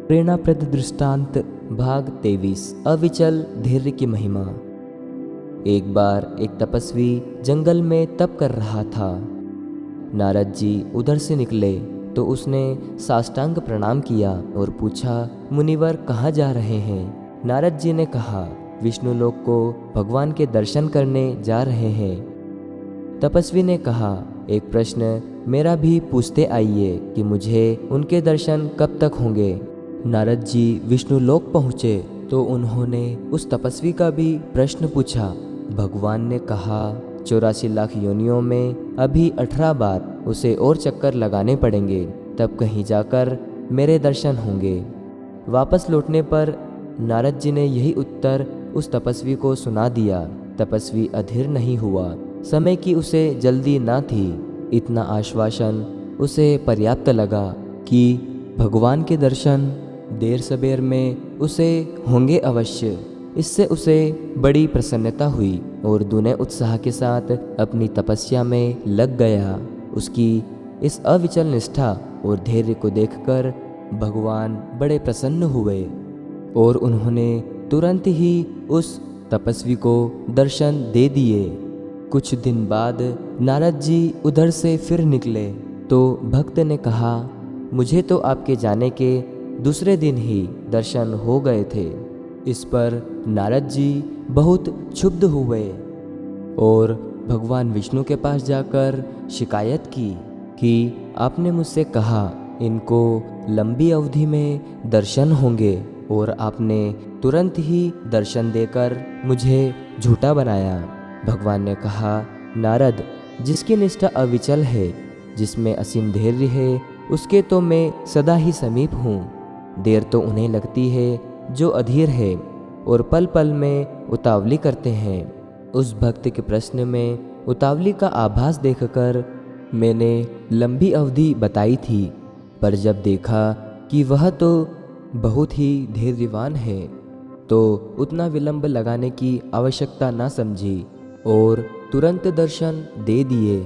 प्रेरणाप्रद दृष्टांत भाग 23 अविचल धैर्य की महिमा। एक बार एक तपस्वी जंगल में तप कर रहा था। नारद जी उधर से निकले तो उसने साष्टांग प्रणाम किया और पूछा, मुनिवर कहाँ जा रहे हैं? नारद जी ने कहा, विष्णु लोक को भगवान के दर्शन करने जा रहे हैं। तपस्वी ने कहा, एक प्रश्न मेरा भी पूछते आइए कि मुझे उनके दर्शन कब तक होंगे? नारद जी विष्णु लोक पहुँचे तो उन्होंने उस तपस्वी का भी प्रश्न पूछा। भगवान ने कहा, 84 लाख योनियों में अभी 18 बार उसे और चक्कर लगाने पड़ेंगे, तब कहीं जाकर मेरे दर्शन होंगे। वापस लौटने पर नारद जी ने यही उत्तर उस तपस्वी को सुना दिया। तपस्वी अधीर नहीं हुआ, समय की उसे जल्दी ना थी। इतना आश्वासन उसे पर्याप्त लगा कि भगवान के दर्शन देर सबेर में उसे होंगे अवश्य। इससे उसे बड़ी प्रसन्नता हुई और दूने उत्साह के साथ अपनी तपस्या में लग गया। उसकी इस अविचल निष्ठा और धैर्य को देखकर भगवान बड़े प्रसन्न हुए और उन्होंने तुरंत ही उस तपस्वी को दर्शन दे दिए। कुछ दिन बाद नारद जी उधर से फिर निकले तो भक्त ने कहा, मुझे तो आपके जाने के दूसरे दिन ही दर्शन हो गए थे। इस पर नारद जी बहुत क्षुब्ध हुए और भगवान विष्णु के पास जाकर शिकायत की कि आपने मुझसे कहा इनको लंबी अवधि में दर्शन होंगे और आपने तुरंत ही दर्शन देकर मुझे झूठा बनाया। भगवान ने कहा, नारद, जिसकी निष्ठा अविचल है, जिसमें असीम धैर्य है, उसके तो मैं सदा ही समीप हूँ। देर तो उन्हें लगती है जो अधीर है और पल पल में उतावली करते हैं। उस भक्त के प्रश्न में उतावली का आभास देखकर मैंने लंबी अवधि बताई थी, पर जब देखा कि वह तो बहुत ही धैर्यवान है तो उतना विलंब लगाने की आवश्यकता ना समझी और तुरंत दर्शन दे दिए।